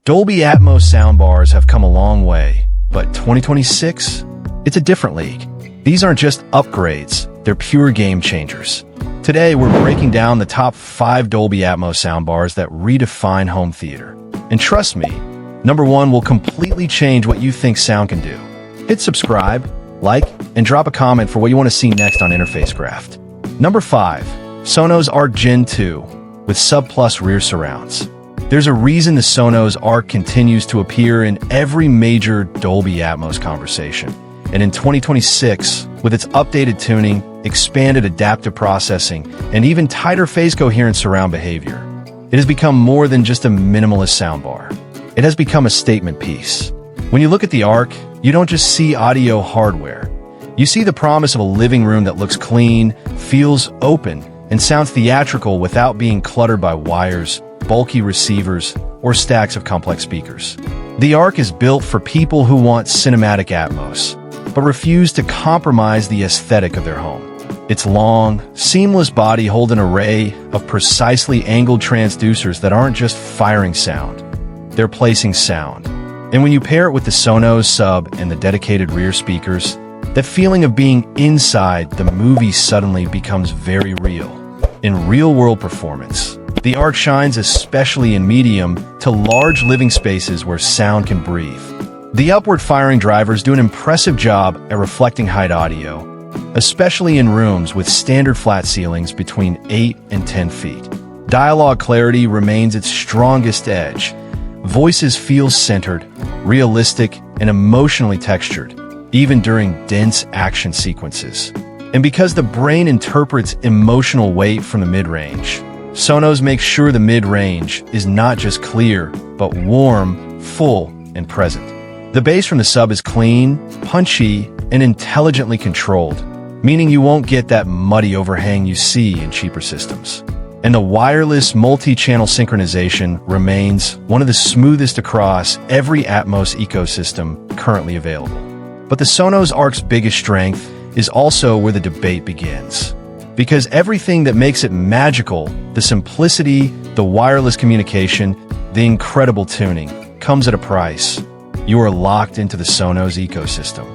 Dolby Atmos soundbars have come a long way, but 2026? It's a different league. These aren't just upgrades, they're pure game changers. Today, we're breaking down the top 5 Dolby Atmos soundbars that redefine home theater. And trust me, number 1 will completely change what you think sound can do. Hit subscribe, like, and drop a comment for what you want to see next on Interface Craft. Number 5. Sonos Arc Gen 2 with Sub Plus rear surrounds. There's a reason the Sonos Arc continues to appear in every major Dolby Atmos conversation. And in 2026, with its updated tuning, expanded adaptive processing, and even tighter phase coherent surround behavior, it has become more than just a minimalist soundbar. It has become a statement piece. When you look at the Arc, you don't just see audio hardware. You see the promise of a living room that looks clean, feels open, and sounds theatrical without being cluttered by wires, bulky receivers, or stacks of complex speakers. The Arc is built for people who want cinematic Atmos, but refuse to compromise the aesthetic of their home. Its long, seamless body holds an array of precisely angled transducers that aren't just firing sound, they're placing sound. And when you pair it with the Sonos sub and the dedicated rear speakers, that feeling of being inside the movie suddenly becomes very real. In real-world performance, the Arc shines especially in medium to large living spaces where sound can breathe. The upward-firing drivers do an impressive job at reflecting height audio, especially in rooms with standard flat ceilings between 8 and 10 feet. Dialogue clarity remains its strongest edge. Voices feel centered, realistic, and emotionally textured, even during dense action sequences. And because the brain interprets emotional weight from the mid-range, Sonos makes sure the mid-range is not just clear, but warm, full, and present. The bass from the sub is clean, punchy, and intelligently controlled, meaning you won't get that muddy overhang you see in cheaper systems. And the wireless multi-channel synchronization remains one of the smoothest across every Atmos ecosystem currently available. But the Sonos Arc's biggest strength is also where the debate begins. Because everything that makes it magical, the simplicity, the wireless communication, the incredible tuning, comes at a price. You are locked into the Sonos ecosystem.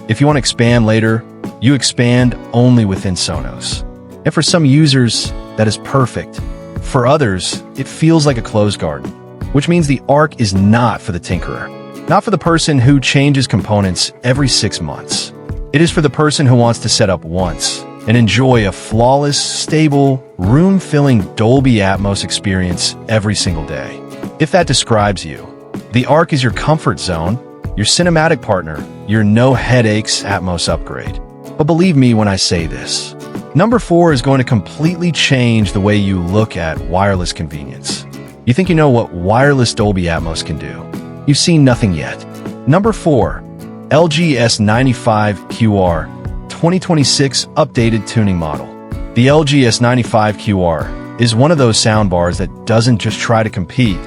If you want to expand later, you expand only within Sonos. And for some users, that is perfect. For others, it feels like a closed garden, which means the Arc is not for the tinkerer, not for the person who changes components every 6 months. It is for the person who wants to set up once and enjoy a flawless, stable, room-filling Dolby Atmos experience every single day. If that describes you, the Arc is your comfort zone, your cinematic partner, your no-headaches Atmos upgrade. But believe me when I say this. Number 4 is going to completely change the way you look at wireless convenience. You think you know what wireless Dolby Atmos can do? You've seen nothing yet. Number 4. LG S95QR 2026 updated tuning model. The LG S95QR is one of those soundbars that doesn't just try to compete,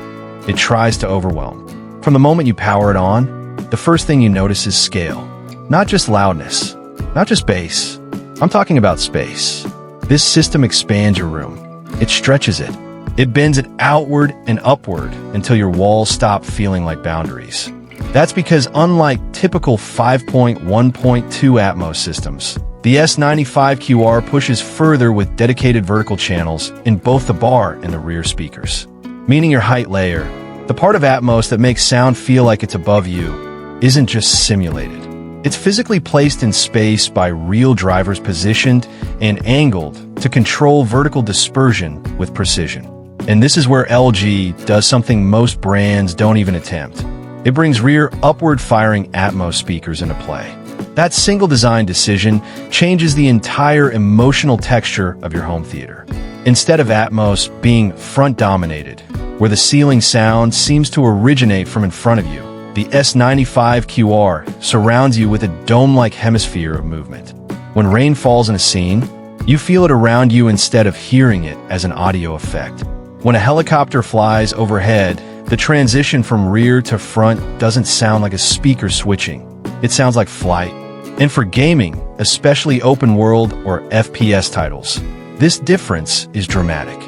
it tries to overwhelm. From the moment you power it on, the first thing you notice is scale. Not just loudness, not just bass. I'm talking about space. This system expands your room. It stretches it. It bends it outward and upward until your walls stop feeling like boundaries. That's because unlike typical 5.1.2 Atmos systems, the S95QR pushes further with dedicated vertical channels in both the bar and the rear speakers. Meaning your height layer, the part of Atmos that makes sound feel like it's above you, isn't just simulated. It's physically placed in space by real drivers positioned and angled to control vertical dispersion with precision. And this is where LG does something most brands don't even attempt. It brings rear upward-firing Atmos speakers into play. That single design decision changes the entire emotional texture of your home theater. Instead of Atmos being front-dominated, where the ceiling sound seems to originate from in front of you, the S95QR surrounds you with a dome-like hemisphere of movement. When rain falls in a scene, you feel it around you instead of hearing it as an audio effect. When a helicopter flies overhead, the transition from rear to front doesn't sound like a speaker switching. It sounds like flight. And for gaming, especially open world or FPS titles, this difference is dramatic.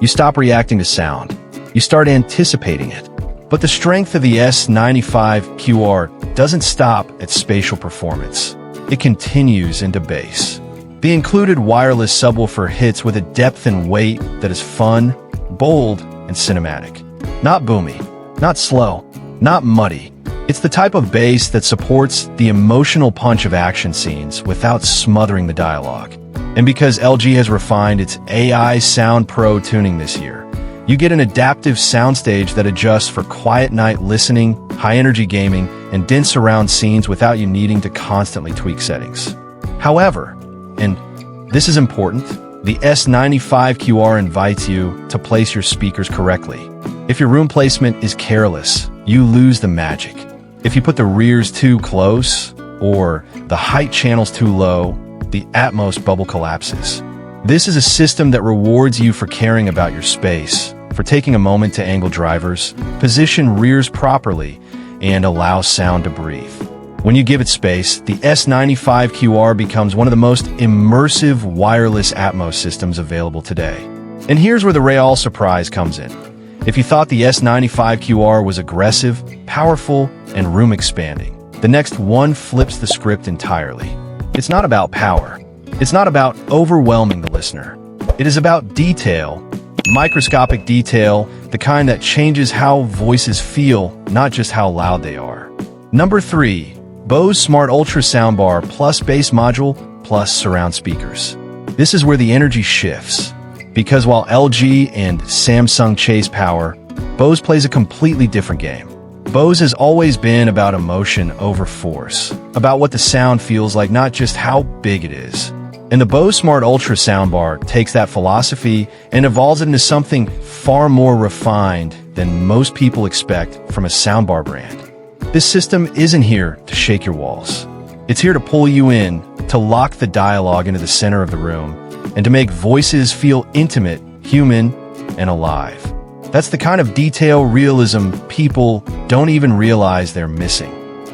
You stop reacting to sound. You start anticipating it. But the strength of the S95QR doesn't stop at spatial performance. It continues into bass. The included wireless subwoofer hits with a depth and weight that is fun, bold, and cinematic. Not boomy, not slow, not muddy. It's the type of bass that supports the emotional punch of action scenes without smothering the dialogue. And because LG has refined its AI Sound Pro tuning this year, you get an adaptive soundstage that adjusts for quiet night listening, high-energy gaming, and dense surround scenes without you needing to constantly tweak settings. However, and this is important, the S95QR invites you to place your speakers correctly. If your room placement is careless, you lose the magic. If you put the rears too close, or the height channels too low, the Atmos bubble collapses. This is a system that rewards you for caring about your space, for taking a moment to angle drivers, position rears properly, and allow sound to breathe. When you give it space, the S95QR becomes one of the most immersive wireless Atmos systems available today. And here's where the real surprise comes in. If you thought the S95QR was aggressive, powerful, and room-expanding, the next one flips the script entirely. It's not about power. It's not about overwhelming the listener. It is about detail, microscopic detail, the kind that changes how voices feel, not just how loud they are. Number 3. Bose Smart Ultra Soundbar plus bass module plus surround speakers. This is where the energy shifts. Because while LG and Samsung chase power, Bose plays a completely different game. Bose has always been about emotion over force, about what the sound feels like, not just how big it is. And the Bose Smart Ultra Soundbar takes that philosophy and evolves it into something far more refined than most people expect from a soundbar brand. This system isn't here to shake your walls. It's here to pull you in, to lock the dialogue into the center of the room, and to make voices feel intimate, human, and alive. That's the kind of detail realism people don't even realize they're missing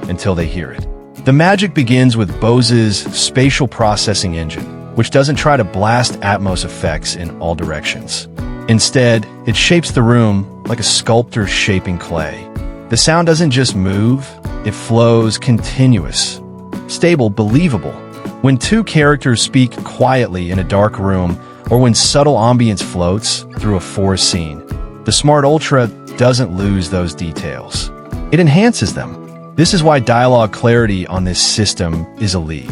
until they hear it. The magic begins with Bose's spatial processing engine, which doesn't try to blast Atmos effects in all directions. Instead, it shapes the room like a sculptor shaping clay. The sound doesn't just move, it flows continuous, stable, believable. When two characters speak quietly in a dark room, or when subtle ambience floats through a forest scene, the Smart Ultra doesn't lose those details. It enhances them. This is why dialogue clarity on this system is elite.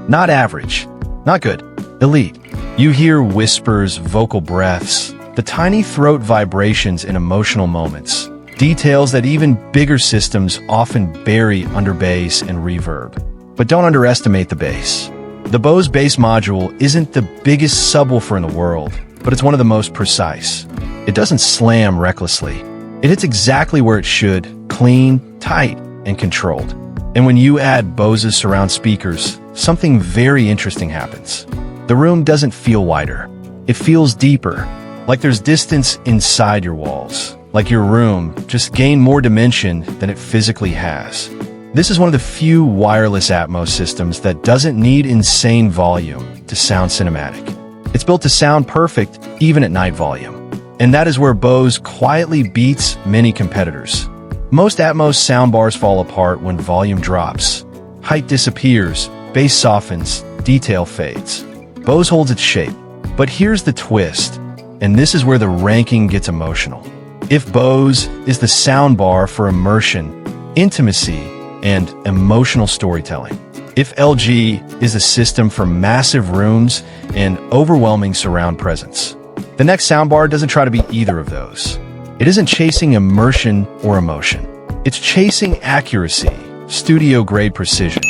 Not average, not good, elite. You hear whispers, vocal breaths, the tiny throat vibrations in emotional moments, details that even bigger systems often bury under bass and reverb. But don't underestimate the bass. The Bose bass module isn't the biggest subwoofer in the world, but it's one of the most precise. It doesn't slam recklessly. It hits exactly where it should, clean, tight, and controlled. And when you add Bose's surround speakers, something very interesting happens. The room doesn't feel wider. It feels deeper, like there's distance inside your walls, like your room just gained more dimension than it physically has. This is one of the few wireless Atmos systems that doesn't need insane volume to sound cinematic. It's built to sound perfect even at night volume. And that is where Bose quietly beats many competitors. Most Atmos soundbars fall apart when volume drops. Height disappears, bass softens, detail fades. Bose holds its shape. But here's the twist, and this is where the ranking gets emotional. If Bose is the soundbar for immersion, intimacy, and emotional storytelling, if LG is a system for massive rooms and overwhelming surround presence, the next soundbar doesn't try to be either of those. It isn't chasing immersion or emotion. It's chasing accuracy, studio-grade precision,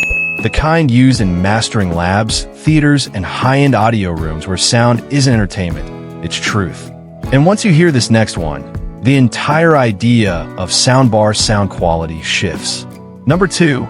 the kind used in mastering labs, theaters, and high-end audio rooms where sound isn't entertainment, it's truth. And once you hear this next one, the entire idea of soundbar sound quality shifts. Number 2,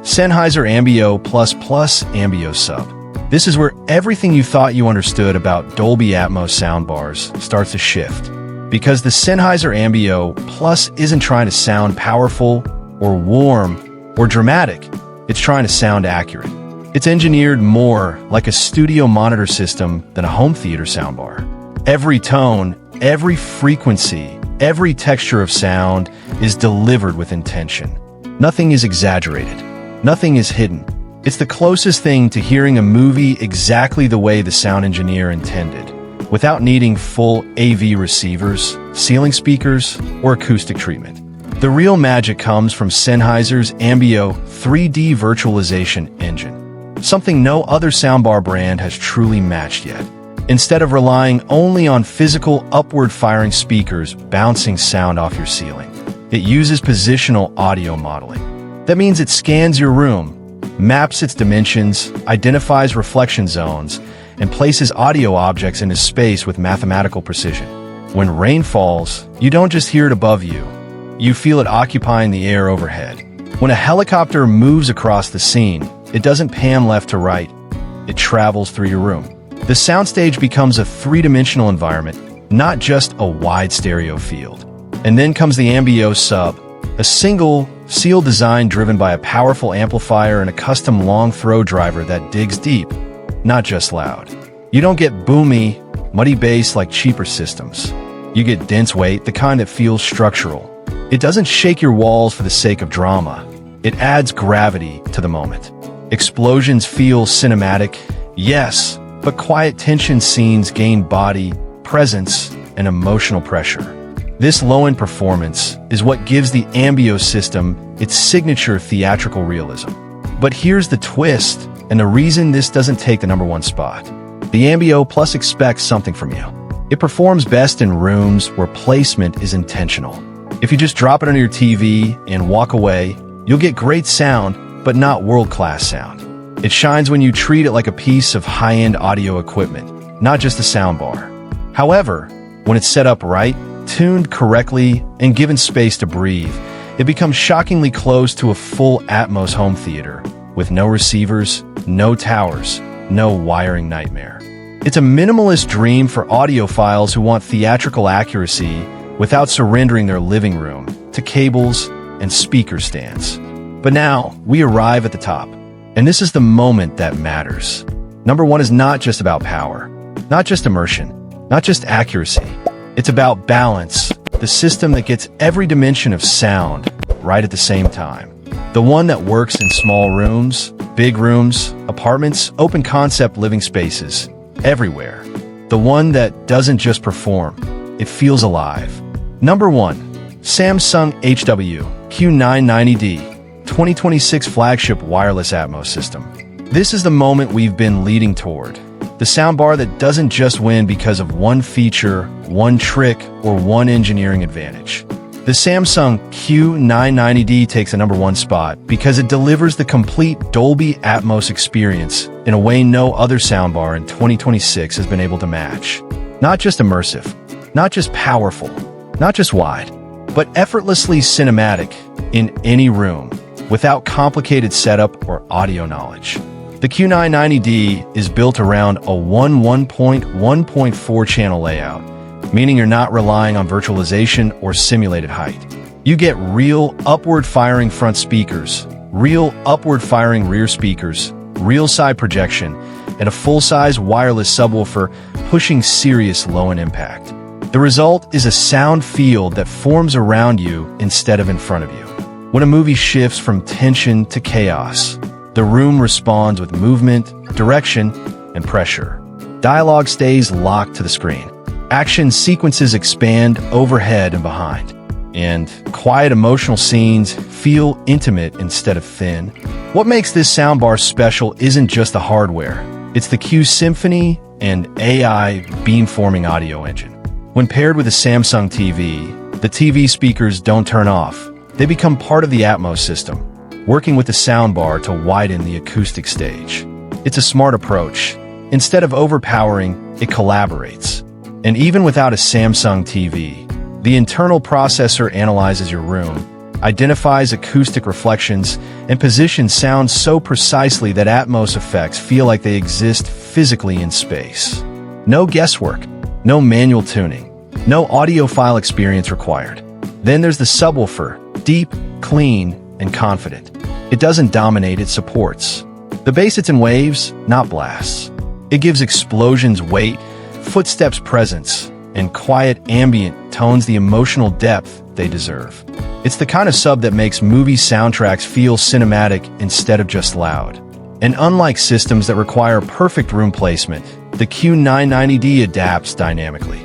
Sennheiser Ambeo plus Ambeo Sub. This is where everything you thought you understood about Dolby Atmos soundbars starts to shift. Because the Sennheiser Ambeo Plus isn't trying to sound powerful or warm or dramatic, it's trying to sound accurate. It's engineered more like a studio monitor system than a home theater soundbar. Every tone, every frequency, every texture of sound is delivered with intention. Nothing is exaggerated. Nothing is hidden. It's the closest thing to hearing a movie exactly the way the sound engineer intended, without needing full AV receivers, ceiling speakers, or acoustic treatment. The real magic comes from Sennheiser's Ambeo 3D virtualization engine, something no other soundbar brand has truly matched yet. Instead of relying only on physical upward-firing speakers bouncing sound off your ceiling, it uses positional audio modeling. That means it scans your room, maps its dimensions, identifies reflection zones, and places audio objects into space with mathematical precision. When rain falls, you don't just hear it above you. You feel it occupying the air overhead. When a helicopter moves across the scene, it doesn't pan left to right. It travels through your room. The soundstage becomes a three-dimensional environment, not just a wide stereo field. And then comes the Ambeo Sub, a single, sealed design driven by a powerful amplifier and a custom long throw driver that digs deep, not just loud. You don't get boomy, muddy bass like cheaper systems. You get dense weight, the kind that feels structural. It doesn't shake your walls for the sake of drama. It adds gravity to the moment. Explosions feel cinematic, yes, but quiet tension scenes gain body, presence, and emotional pressure. This low-end performance is what gives the Ambeo system its signature theatrical realism. But here's the twist, and the reason this doesn't take the #1 spot. The Ambeo Plus expects something from you. It performs best in rooms where placement is intentional. If you just drop it under your TV and walk away, you'll get great sound, but not world-class sound. It shines when you treat it like a piece of high-end audio equipment, not just a soundbar. However, when it's set up right, tuned correctly, and given space to breathe, it becomes shockingly close to a full Atmos home theater, with no receivers, no towers, no wiring nightmare. It's a minimalist dream for audiophiles who want theatrical accuracy without surrendering their living room to cables and speaker stands. But now, we arrive at the top. And this is the moment that matters. #1 is not just about power, not just immersion, not just accuracy. It's about balance, the system that gets every dimension of sound right at the same time. The one that works in small rooms, big rooms, apartments, open concept living spaces, everywhere. The one that doesn't just perform, it feels alive. #1, Samsung HW Q990D 2026 flagship wireless Atmos system. This is the moment we've been leading toward. The soundbar that doesn't just win because of one feature, one trick, or one engineering advantage. The Samsung Q990D takes the #1 spot because it delivers the complete Dolby Atmos experience in a way no other soundbar in 2026 has been able to match. Not just immersive, not just powerful, not just wide, but effortlessly cinematic in any room, without complicated setup or audio knowledge. The Q990D is built around a 1.4 channel layout, meaning you're not relying on virtualization or simulated height. You get real upward-firing front speakers, real upward-firing rear speakers, real side projection, and a full-size wireless subwoofer pushing serious low-end impact. The result is a sound field that forms around you instead of in front of you. When a movie shifts from tension to chaos, the room responds with movement, direction, and pressure. Dialogue stays locked to the screen. Action sequences expand overhead and behind. And quiet emotional scenes feel intimate instead of thin. What makes this soundbar special isn't just the hardware. It's the Q Symphony and AI beamforming audio engine. When paired with a Samsung TV, the TV speakers don't turn off. They become part of the Atmos system, working with the soundbar to widen the acoustic stage. It's a smart approach. Instead of overpowering, it collaborates. And even without a Samsung TV, the internal processor analyzes your room, identifies acoustic reflections, and positions sound so precisely that Atmos effects feel like they exist physically in space. No guesswork, no manual tuning, no audiophile experience required. Then there's the subwoofer, deep, clean, and confident. It doesn't dominate, it supports. The bass sits in waves, not blasts. It gives explosions weight, footsteps presence, and quiet ambient tones the emotional depth they deserve. It's the kind of sub that makes movie soundtracks feel cinematic instead of just loud. And unlike systems that require perfect room placement, the Q990D adapts dynamically,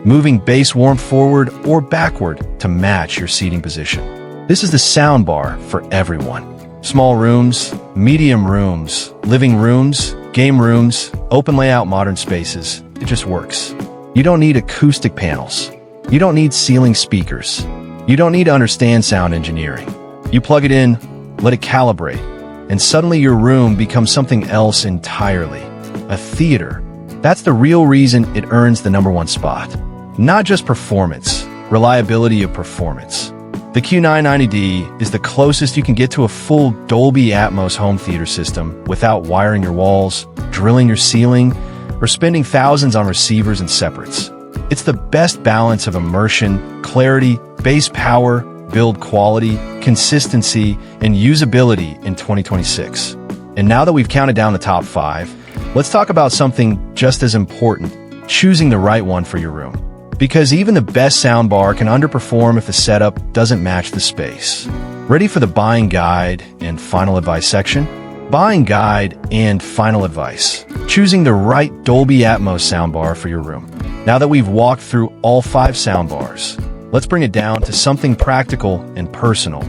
moving bass warmth forward or backward to match your seating position. This is the soundbar for everyone. Small rooms, medium rooms, living rooms, game rooms, open layout modern spaces. It just works. You don't need acoustic panels. You don't need ceiling speakers. You don't need to understand sound engineering. You plug it in, let it calibrate, and suddenly your room becomes something else entirely. A theater. That's the real reason it earns the #1 spot. Not just performance, reliability of performance. The Q990D is the closest you can get to a full Dolby Atmos home theater system without wiring your walls, drilling your ceiling, or spending thousands on receivers and separates. It's the best balance of immersion, clarity, bass power, build quality, consistency, and usability in 2026. And now that we've counted down the top 5, let's talk about something just as important, choosing the right one for your room. Because even the best soundbar can underperform if the setup doesn't match the space. Ready for the buying guide and final advice section? Buying guide and final advice. Choosing the right Dolby Atmos soundbar for your room. Now that we've walked through all 5 soundbars, let's bring it down to something practical and personal.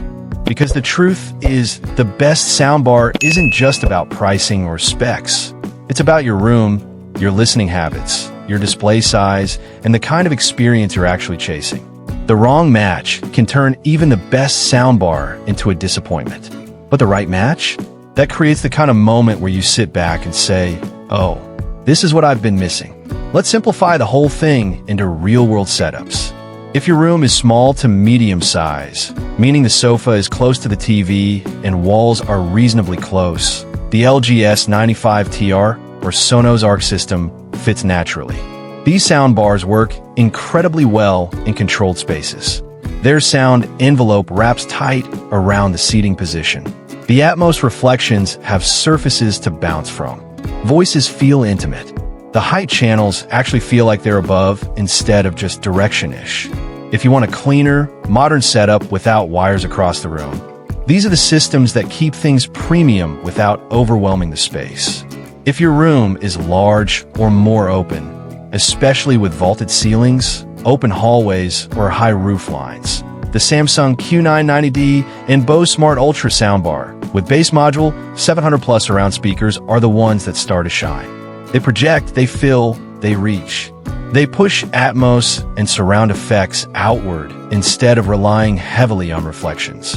Because the truth is, the best soundbar isn't just about pricing or specs. It's about your room, your listening habits, your display size, and the kind of experience you're actually chasing. The wrong match can turn even the best soundbar into a disappointment. But the right match? That creates the kind of moment where you sit back and say, oh, this is what I've been missing. Let's simplify the whole thing into real-world setups. If your room is small to medium size, meaning the sofa is close to the TV and walls are reasonably close, the LG S95TR or Sonos Arc system fits naturally. These soundbars work incredibly well in controlled spaces. Their sound envelope wraps tight around the seating position. The Atmos reflections have surfaces to bounce from. Voices feel intimate. The height channels actually feel like they're above instead of just direction-ish. If you want a cleaner, modern setup without wires across the room, these are the systems that keep things premium without overwhelming the space. If your room is large or more open, especially with vaulted ceilings, open hallways, or high roof lines, the Samsung Q990D and Bose Smart Ultra soundbar with bass module, 700+ surround speakers are the ones that start to shine. They project, they fill, they reach. They push Atmos and surround effects outward instead of relying heavily on reflections.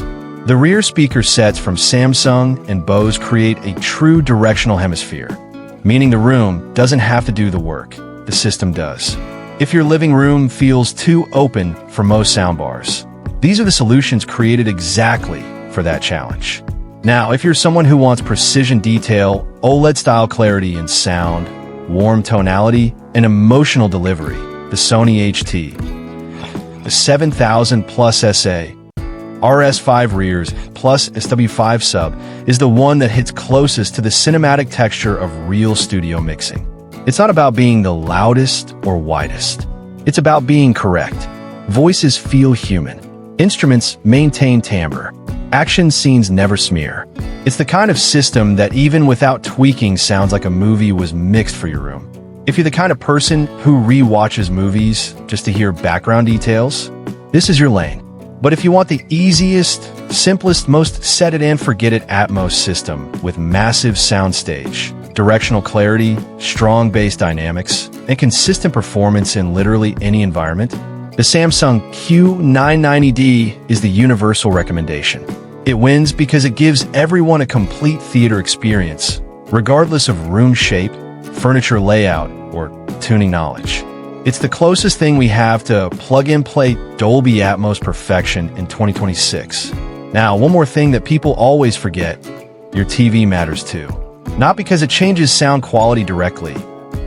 The rear speaker sets from Samsung and Bose create a true directional hemisphere, meaning the room doesn't have to do the work, the system does. If your living room feels too open for most soundbars, these are the solutions created exactly for that challenge. Now, if you're someone who wants precision detail, OLED-style clarity and sound, warm tonality, and emotional delivery, the Sony HT, the 7000+ SA, RS5 rears plus SW5 sub is the one that hits closest to the cinematic texture of real studio mixing. It's not about being the loudest or widest. It's about being correct. Voices feel human. Instruments maintain timbre. Action scenes never smear. It's the kind of system that even without tweaking sounds like a movie was mixed for your room. If you're the kind of person who re-watches movies just to hear background details, this is your lane. But if you want the easiest, simplest, most set-it-and-forget-it Atmos system with massive soundstage, directional clarity, strong bass dynamics, and consistent performance in literally any environment, the Samsung Q990D is the universal recommendation. It wins because it gives everyone a complete theater experience, regardless of room shape, furniture layout, or tuning knowledge. It's the closest thing we have to plug-and-play Dolby Atmos perfection in 2026. Now, one more thing that people always forget, your TV matters too. Not because it changes sound quality directly,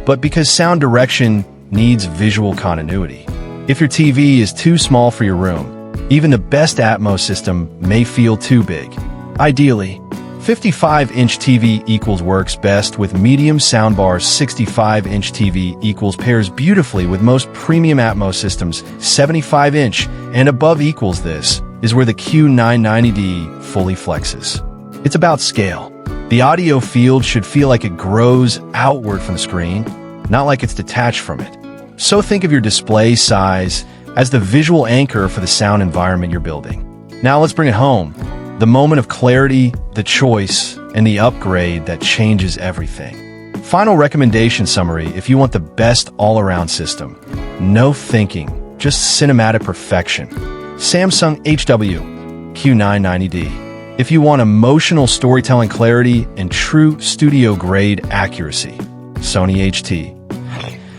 but because sound direction needs visual continuity. If your TV is too small for your room, even the best Atmos system may feel too big. Ideally, 55-inch TV equals works best with medium soundbars. 65-inch TV equals pairs beautifully with most premium Atmos systems. 75-inch and above equals this, is where the Q990D fully flexes. It's about scale. The audio field should feel like it grows outward from the screen, not like it's detached from it. So think of your display size as the visual anchor for the sound environment you're building. Now let's bring it home. The moment of clarity, the choice, and the upgrade that changes everything. Final recommendation summary if you want the best all-around system. No thinking, just cinematic perfection. Samsung HW Q990D. If you want emotional storytelling clarity and true studio-grade accuracy. Sony HT.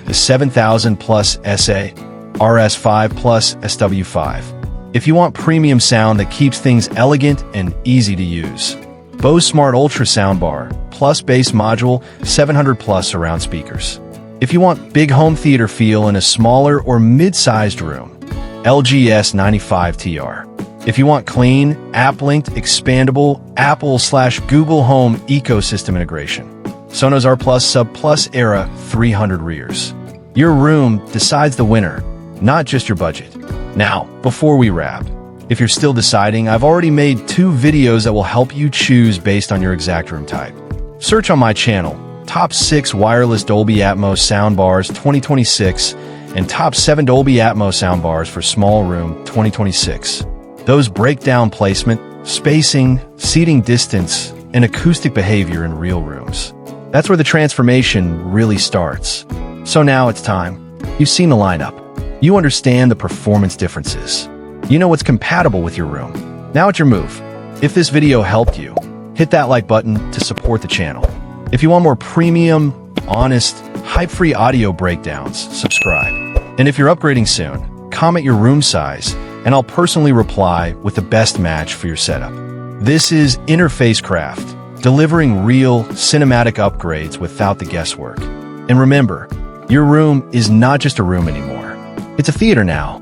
The 7000 Plus SA, RS5 Plus SW5. If you want premium sound that keeps things elegant and easy to use. Bose Smart Ultra Soundbar, plus bass module, 700 plus surround speakers. If you want big home theater feel in a smaller or mid-sized room. LG S95TR. If you want clean, app-linked, expandable, Apple/Google Home ecosystem integration. Sonos Arc Plus Sub Plus Era 300 rears. Your room decides the winner, not just your budget. Now, before we wrap, if you're still deciding, I've already made 2 videos that will help you choose based on your exact room type. Search on my channel, Top 6 Wireless Dolby Atmos Soundbars 2026 and Top 7 Dolby Atmos Soundbars for Small Room 2026. Those break down placement, spacing, seating distance, and acoustic behavior in real rooms. That's where the transformation really starts. So now it's time. You've seen the lineup. You understand the performance differences. You know what's compatible with your room. Now it's your move. If this video helped you, hit that like button to support the channel. If you want more premium, honest, hype-free audio breakdowns, subscribe. And if you're upgrading soon, comment your room size, and I'll personally reply with the best match for your setup. This is Interface Craft, delivering real, cinematic upgrades without the guesswork. And remember, your room is not just a room anymore. It's a theater now.